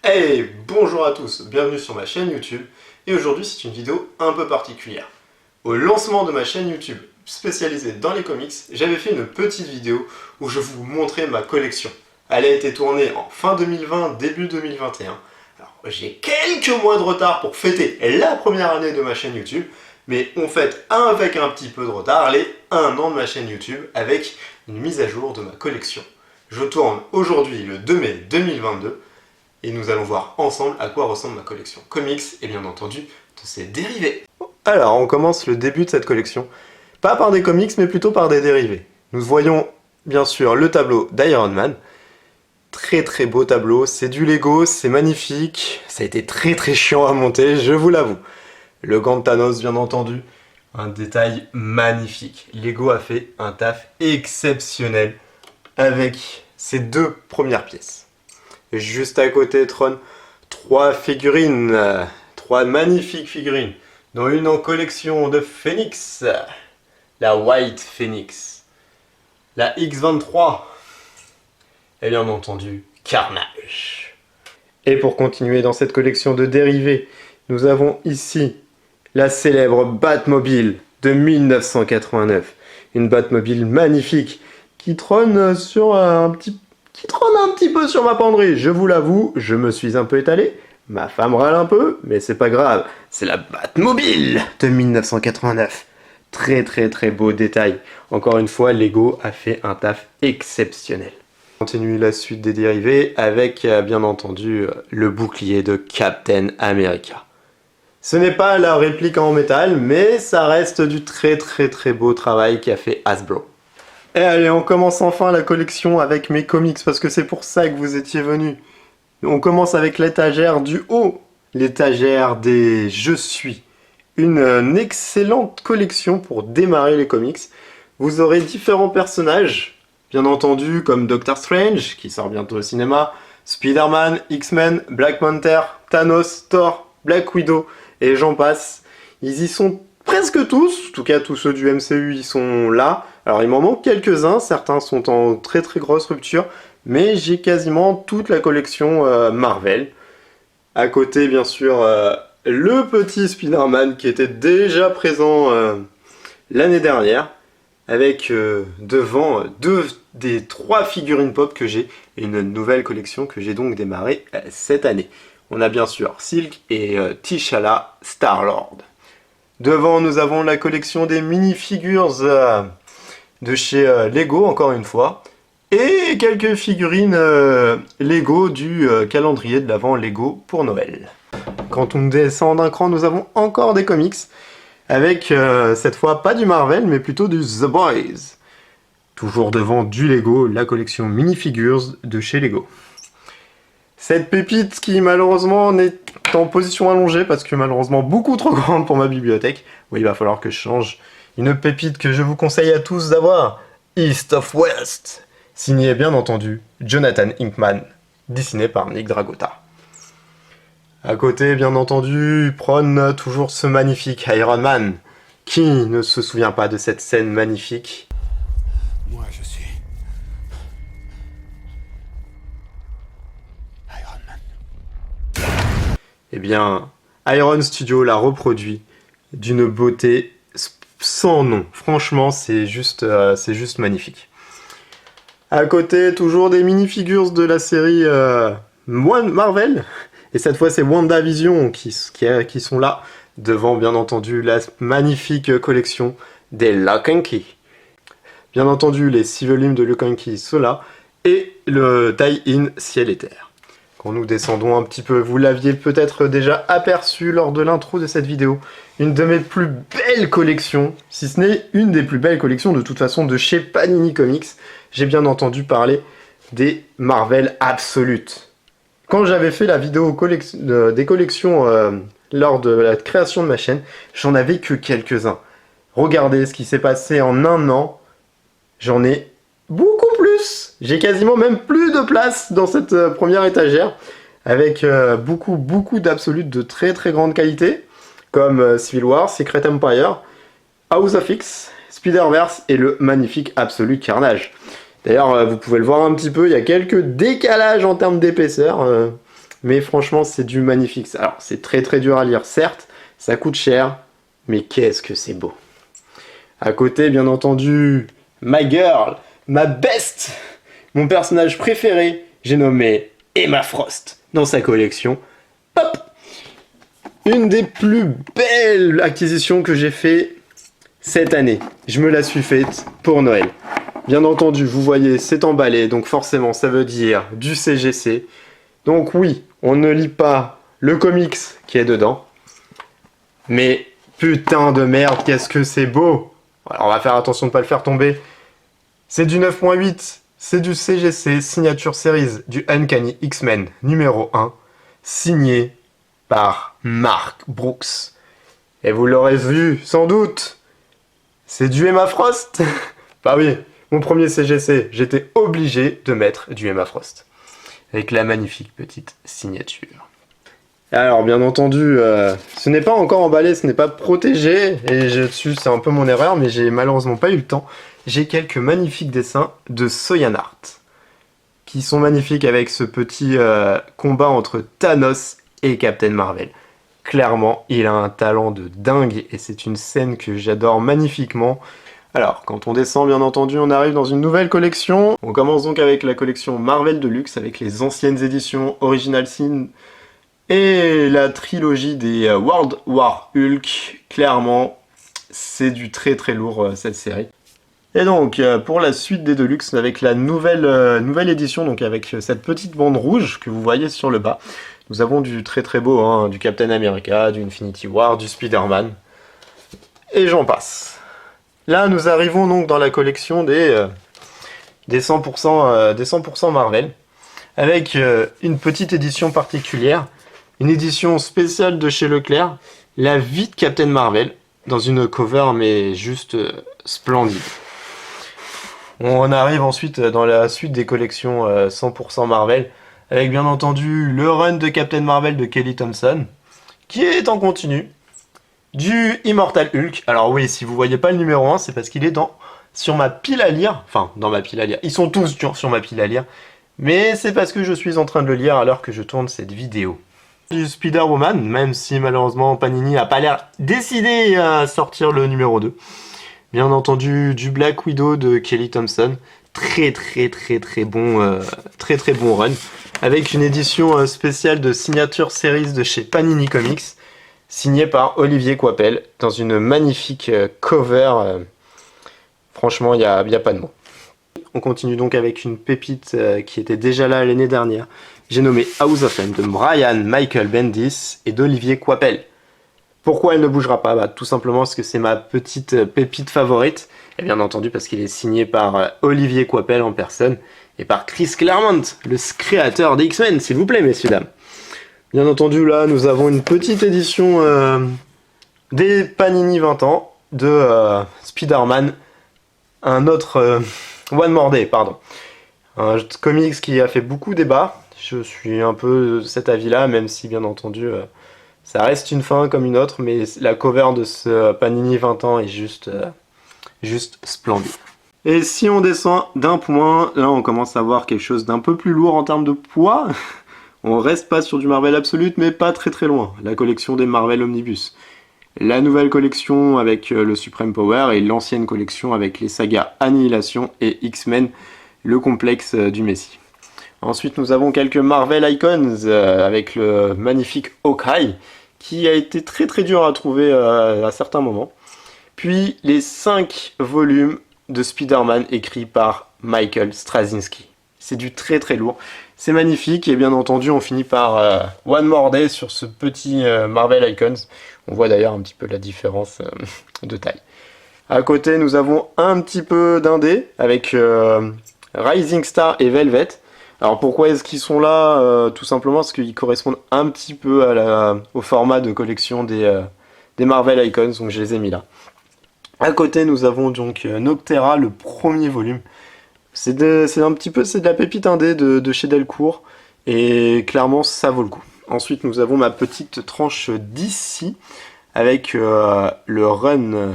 Hey, bonjour à tous, bienvenue sur ma chaîne YouTube, et aujourd'hui c'est une vidéo un peu particulière. Au lancement de ma chaîne YouTube spécialisée dans les comics, j'avais fait une petite vidéo où je vous montrais ma collection. Elle a été tournée en fin 2020, début 2021. Alors j'ai quelques mois de retard pour fêter la première année de ma chaîne YouTube, mais on fête avec un petit peu de retard les 1 an de ma chaîne YouTube avec une mise à jour de ma collection. Je tourne aujourd'hui le 2 mai 2022, et nous allons voir ensemble à quoi ressemble ma collection comics et bien entendu de ses dérivés. Alors on commence le début de cette collection, pas par des comics mais plutôt par des dérivés. Nous voyons bien sûr le tableau d'Iron Man, très beau tableau, c'est du Lego, c'est magnifique, ça a été très chiant à monter, je vous l'avoue. Le gant de Thanos bien entendu, un détail magnifique. Lego a fait un taf exceptionnel avec ces 2 premières pièces. Et juste à côté trône 3 figurines, 3 magnifiques figurines, dont une en collection de Phoenix, la White Phoenix, la X-23, et bien entendu Carnage. Et pour continuer dans cette collection de dérivés, nous avons ici la célèbre Batmobile de 1989, une Batmobile magnifique qui trône sur un petit peu sur ma penderie, je vous l'avoue, je me suis un peu étalé, ma femme râle un peu, mais c'est pas grave, c'est la Batmobile de 1989. Très beau détail. Encore une fois, Lego a fait un taf exceptionnel. On continue la suite des dérivés avec, bien entendu, le bouclier de Captain America. Ce n'est pas la réplique en métal, mais ça reste du très beau travail qu'a fait Hasbro. Et allez, on commence enfin la collection avec mes comics, parce que c'est pour ça que vous étiez venus. On commence avec l'étagère du haut, l'étagère des Je suis. Une excellente collection pour démarrer les comics. Vous aurez différents personnages, bien entendu, comme Doctor Strange, qui sort bientôt au cinéma, Spider-Man, X-Men, Black Panther, Thanos, Thor, Black Widow, et j'en passe. Ils y sont presque tous, en tout cas tous ceux du MCU y sont là. Alors il m'en manque quelques-uns, certains sont en très grosse rupture, mais j'ai quasiment toute la collection Marvel. À côté bien sûr le petit Spider-Man qui était déjà présent l'année dernière, avec devant 2 des 3 figurines pop que j'ai, et une nouvelle collection que j'ai donc démarrée cette année. On a bien sûr Silk et T'Challa Star-Lord. Devant, nous avons la collection des mini-figures de chez Lego, encore une fois, et quelques figurines Lego du calendrier de l'Avent Lego pour Noël. Quand on descend d'un cran, nous avons encore des comics, avec cette fois pas du Marvel, mais plutôt du The Boys. Toujours devant du Lego, la collection mini-figures de chez Lego. Cette pépite qui malheureusement est en position allongée parce que malheureusement beaucoup trop grande pour ma bibliothèque. Oui, il va falloir que je change. Une pépite que je vous conseille à tous d'avoir, East of West, signé bien entendu Jonathan Hickman, dessiné par Nick Dragotta. À côté, bien entendu, prône toujours ce magnifique Iron Man. Qui ne se souvient pas de cette scène magnifique? Moi, je suis Iron Man. Eh bien, Iron Studio l'a reproduit d'une beauté sans nom. Franchement, c'est juste magnifique. À côté, toujours des mini-figures de la série Marvel. Et cette fois, c'est WandaVision qui sont là, devant, bien entendu, la magnifique collection des Lock and Key. Bien entendu, les 6 volumes de Lock and Key sont là, et le tie-in Ciel et Terre. Quand nous descendons un petit peu, vous l'aviez peut-être déjà aperçu lors de l'intro de cette vidéo, une de mes plus belles collections, si ce n'est une des plus belles collections de toute façon de chez Panini Comics. J'ai bien entendu parler des Marvel Absolute. Quand j'avais fait la vidéo des collections lors de la création de ma chaîne, j'en avais que quelques-uns. Regardez ce qui s'est passé en 1 an, j'en ai beaucoup plus. J'ai quasiment même plus de place dans cette première étagère, avec beaucoup d'absolutes de très grande qualité, comme Civil War, Secret Empire, House of X, Spider-Verse et le magnifique Absolute Carnage. D'ailleurs, vous pouvez le voir un petit peu, il y a quelques décalages en termes d'épaisseur. mais franchement c'est du magnifique. Alors c'est très très dur à lire, certes, ça coûte cher, mais qu'est-ce que c'est beau. À côté, bien entendu, My Girl, ma best, mon personnage préféré, j'ai nommé Emma Frost dans sa collection. Hop, une des plus belles acquisitions que j'ai fait cette année. Je me la suis faite pour Noël. Bien entendu, vous voyez, c'est emballé, donc forcément, ça veut dire du CGC. Donc oui, on ne lit pas le comics qui est dedans, mais putain de merde, qu'est-ce que c'est beau! Alors, on va faire attention de ne pas le faire tomber. C'est du 9.8, c'est du CGC, Signature Series, du Uncanny X-Men numéro 1, signé par Mark Brooks. Et vous l'aurez vu, sans doute, c'est du Emma Frost. Bah oui, mon premier CGC, j'étais obligé de mettre du Emma Frost. Avec la magnifique petite signature. Alors, bien entendu, ce n'est pas encore emballé, ce n'est pas protégé, et c'est un peu mon erreur, mais j'ai malheureusement pas eu le temps. J'ai quelques magnifiques dessins de Soyan Art, qui sont magnifiques avec ce petit combat entre Thanos et Captain Marvel. Clairement, il a un talent de dingue, et c'est une scène que j'adore magnifiquement. Alors, quand on descend, bien entendu, on arrive dans une nouvelle collection. On commence donc avec la collection Marvel Deluxe, avec les anciennes éditions Original Sin et la trilogie des World War Hulk. Clairement, c'est du très très lourd cette série. Et donc, pour la suite des Deluxe, avec la nouvelle édition, donc avec cette petite bande rouge que vous voyez sur le bas, nous avons du très très beau, hein, du Captain America, du Infinity War, du Spider-Man, et j'en passe. Là, nous arrivons donc dans la collection des 100% Marvel, avec une petite édition particulière, une édition spéciale de chez Leclerc, la vie de Captain Marvel, dans une cover mais juste splendide. On arrive ensuite dans la suite des collections 100% Marvel, avec bien entendu le run de Captain Marvel de Kelly Thompson, qui est en continu. Du Immortal Hulk. Alors oui, si vous voyez pas le numéro 1, c'est parce qu'il est sur ma pile à lire. Enfin, dans ma pile à lire. Ils sont tous sur ma pile à lire. Mais c'est parce que je suis en train de le lire alors que je tourne cette vidéo. Du Spider-Woman, même si malheureusement Panini n'a pas l'air décidé à sortir le numéro 2. Bien entendu, du Black Widow de Kelly Thompson. Très bon run. Avec une édition spéciale de Signature Series de chez Panini Comics. Signé par Olivier Coipel, dans une magnifique cover. Franchement, il n'y a pas de mots. On continue donc avec une pépite qui était déjà là l'année dernière. J'ai nommé House of M de Brian Michael Bendis et d'Olivier Coipel. Pourquoi elle ne bougera pas? Tout simplement parce que c'est ma petite pépite favorite. Et bien entendu parce qu'il est signé par Olivier Coipel en personne et par Chris Claremont, le créateur des X-Men, s'il vous plaît, messieurs, dames. Bien entendu, là, nous avons une petite édition des Panini 20 ans de Spider-Man, un autre One More Day, pardon. Un comics qui a fait beaucoup débat. Je suis un peu de cet avis-là, même si, bien entendu, ça reste une fin comme une autre, mais la cover de ce Panini 20 ans est juste splendide. Et si on descend d'un point, là, on commence à voir quelque chose d'un peu plus lourd en termes de poids. On reste pas sur du Marvel Absolute, mais pas très loin. La collection des Marvel Omnibus. La nouvelle collection avec le Supreme Power et l'ancienne collection avec les sagas Annihilation et X-Men, le complexe du Messie. Ensuite, nous avons quelques Marvel Icons avec le magnifique Hawkeye, qui a été très dur à trouver à certains moments. Puis les 5 volumes de Spider-Man écrits par Michael Straczynski. C'est du très lourd. C'est magnifique et bien entendu on finit par One More Day sur ce petit Marvel Icons. On voit d'ailleurs un petit peu la différence de taille. À côté nous avons un petit peu d'indé avec Rising Star et Velvet. Alors pourquoi est-ce qu'ils sont là? Tout simplement parce qu'ils correspondent un petit peu au format de collection des Marvel Icons, donc je les ai mis là. À côté nous avons donc Noctera, le premier volume. C'est de la pépite indé de chez Delcourt et clairement ça vaut le coup. Ensuite nous avons ma petite tranche d'ici avec le run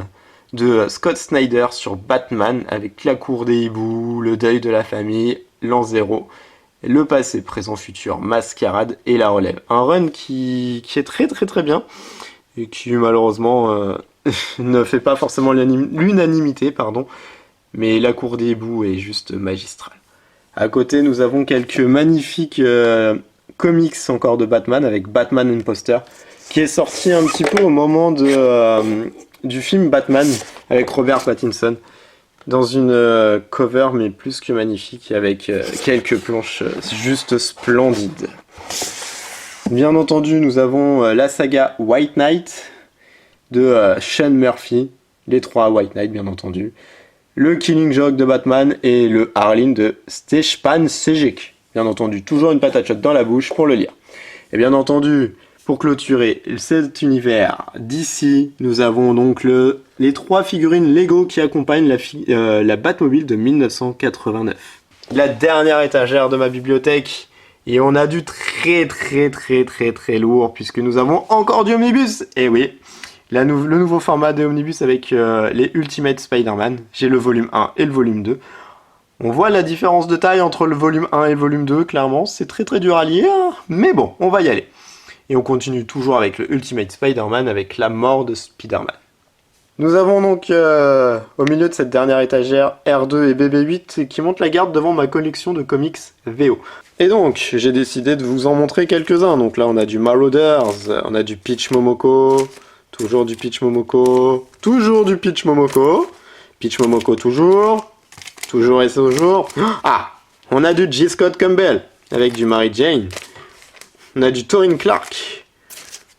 de Scott Snyder sur Batman avec la cour des hiboux, le deuil de la famille, l'an 0 le passé, présent, futur, mascarade et la relève. Un run qui est très très très bien et qui malheureusement ne fait pas forcément l'unanimité, pardon, mais la cour des hiboux est juste magistrale. À côté, nous avons quelques magnifiques comics encore de Batman avec Batman Imposter, qui est sorti un petit peu au moment du film Batman avec Robert Pattinson, dans une cover mais plus que magnifique, avec quelques planches juste splendides. Bien entendu, nous avons la saga White Knight de Sean Murphy, les 3 White Knight bien entendu, le Killing Joke de Batman et le Harleen de Stepan Sejic. Bien entendu, toujours une patate chaude dans la bouche pour le lire. Et bien entendu, pour clôturer cet univers d'ici, nous avons donc les 3 figurines Lego qui accompagnent la Batmobile de 1989. La dernière étagère de ma bibliothèque, et on a du très lourd, puisque nous avons encore du Omnibus. Et oui, le nouveau format de Omnibus avec les Ultimate Spider-Man. J'ai le volume 1 et le volume 2. On voit la différence de taille entre le volume 1 et le volume 2, clairement. C'est très dur à lire, mais bon, on va y aller. Et on continue toujours avec le Ultimate Spider-Man, avec la mort de Spider-Man. Nous avons donc au milieu de cette dernière étagère R2 et BB8 qui montent la garde devant ma collection de comics VO. Et donc, j'ai décidé de vous en montrer quelques-uns. Donc là, on a du Marauders, on a du Peach Momoko, toujours du Peach Momoko, toujours du Peach Momoko, Peach Momoko toujours et toujours. Ah, on a du J. Scott Campbell avec du Mary Jane. On a du Torin Clark,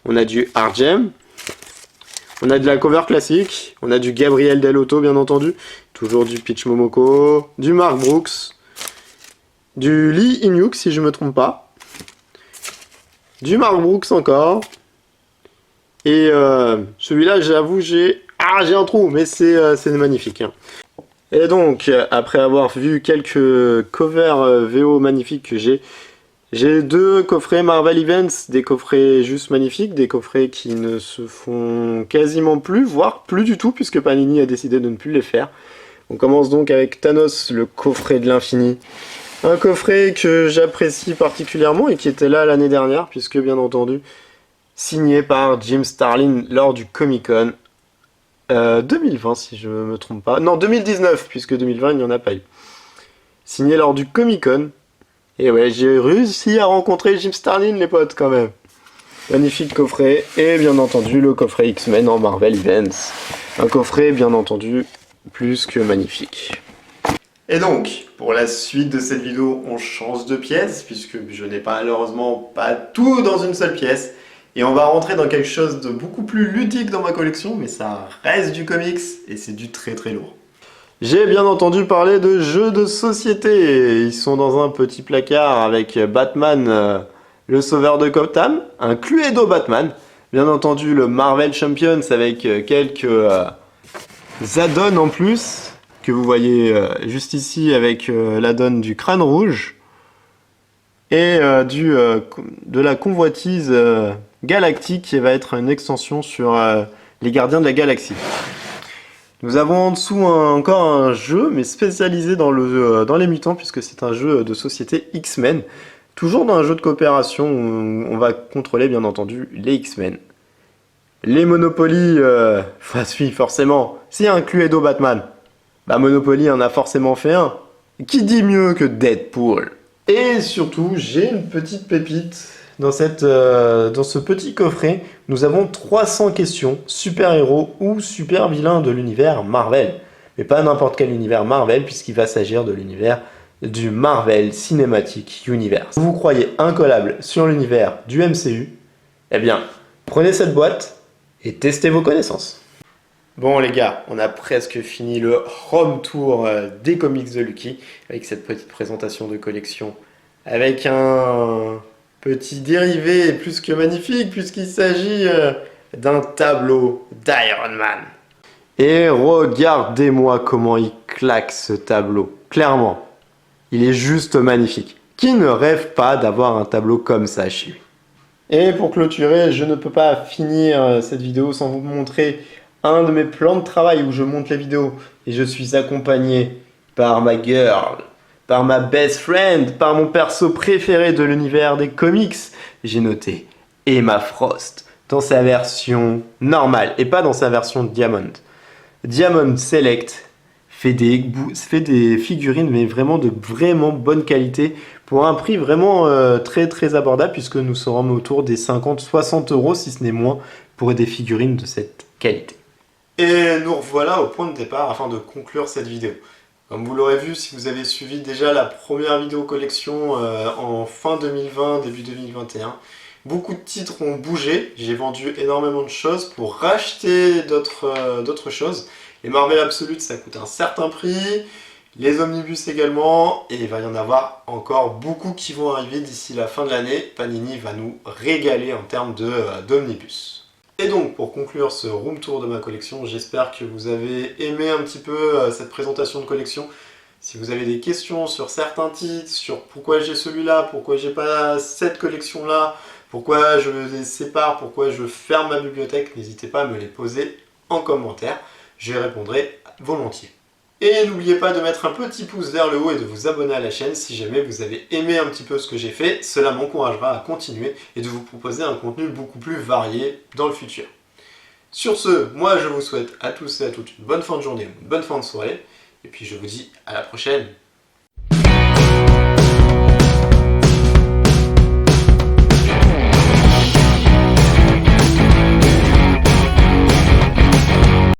on a du Argem, on a de la cover classique, on a du Gabriel Dell'Otto bien entendu, toujours du Peach Momoko, du Mark Brooks, du Lee Inyuk si je me trompe pas, du Mark Brooks encore, et celui-là j'avoue j'ai un trou, mais c'est magnifique. Hein. Et donc, après avoir vu quelques covers VO magnifiques que j'ai 2 coffrets Marvel Events, des coffrets juste magnifiques, des coffrets qui ne se font quasiment plus, voire plus du tout, puisque Panini a décidé de ne plus les faire. On commence donc avec Thanos, le coffret de l'infini. Un coffret que j'apprécie particulièrement et qui était là l'année dernière, puisque bien entendu, signé par Jim Starlin lors du Comic-Con 2020, si je ne me trompe pas. Non, 2019, puisque 2020, il n'y en a pas eu. Signé lors du Comic-Con. Et ouais, j'ai réussi à rencontrer Jim Starlin, les potes, quand même. Magnifique coffret, et bien entendu, le coffret X-Men en Marvel Events. Un coffret, bien entendu, plus que magnifique. Et donc, pour la suite de cette vidéo, on change de pièce, puisque je n'ai malheureusement pas tout dans une seule pièce. Et on va rentrer dans quelque chose de beaucoup plus ludique dans ma collection, mais ça reste du comics, et c'est du très lourd. J'ai bien entendu parler de jeux de société. Ils sont dans un petit placard avec Batman, le sauveur de Gotham, un Cluedo Batman. Bien entendu le Marvel Champions avec quelques add-ons en plus, que vous voyez juste ici avec l'add-on du crâne rouge. Et de la convoitise galactique qui va être une extension sur les gardiens de la galaxie. Nous avons en dessous encore un jeu, mais spécialisé dans les mutants, puisque c'est un jeu de société X-Men. Toujours dans un jeu de coopération où on va contrôler, bien entendu, les X-Men. Les Monopoly, oui, forcément, s'il y a un Cluedo Batman, bah Monopoly en a forcément fait un. Qui dit mieux que Deadpool? Et surtout, j'ai une petite pépite. Dans ce petit coffret, nous avons 300 questions super-héros ou super-vilains de l'univers Marvel. Mais pas n'importe quel univers Marvel, puisqu'il va s'agir de l'univers du Marvel Cinematic Universe. Vous croyez incollable sur l'univers du MCU? Eh bien, prenez cette boîte et testez vos connaissances. Bon les gars, on a presque fini le home tour des comics de Lucky, avec cette petite présentation de collection, avec un petit dérivé plus que magnifique, puisqu'il s'agit d'un tableau d'Iron Man. Et regardez-moi comment il claque ce tableau. Clairement, il est juste magnifique. Qui ne rêve pas d'avoir un tableau comme ça chez lui? Et pour clôturer, je ne peux pas finir cette vidéo sans vous montrer un de mes plans de travail où je monte les vidéos. Et je suis accompagné par ma girl, par ma best friend, par mon perso préféré de l'univers des comics. J'ai noté Emma Frost dans sa version normale et pas dans sa version Diamond. Diamond Select fait des figurines mais vraiment de vraiment bonne qualité pour un prix vraiment très très abordable puisque nous serons autour des 50-60 euros si ce n'est moins pour des figurines de cette qualité. Et nous revoilà au point de départ afin de conclure cette vidéo. Comme vous l'aurez vu si vous avez suivi déjà la première vidéo collection en fin 2020, début 2021, beaucoup de titres ont bougé, j'ai vendu énormément de choses pour racheter d'autres choses. Les Marvel Absolute ça coûte un certain prix, les omnibus également, et il va y en avoir encore beaucoup qui vont arriver d'ici la fin de l'année. Panini va nous régaler en termes d'omnibus. Et donc pour conclure ce room tour de ma collection, j'espère que vous avez aimé un petit peu cette présentation de collection. Si vous avez des questions sur certains titres, sur pourquoi j'ai celui-là, pourquoi j'ai pas cette collection-là, pourquoi je les sépare, pourquoi je ferme ma bibliothèque, n'hésitez pas à me les poser en commentaire, j'y répondrai volontiers. Et n'oubliez pas de mettre un petit pouce vers le haut et de vous abonner à la chaîne si jamais vous avez aimé un petit peu ce que j'ai fait. Cela m'encouragera à continuer et de vous proposer un contenu beaucoup plus varié dans le futur. Sur ce, moi je vous souhaite à tous et à toutes une bonne fin de journée, une bonne fin de soirée. Et puis je vous dis à la prochaine.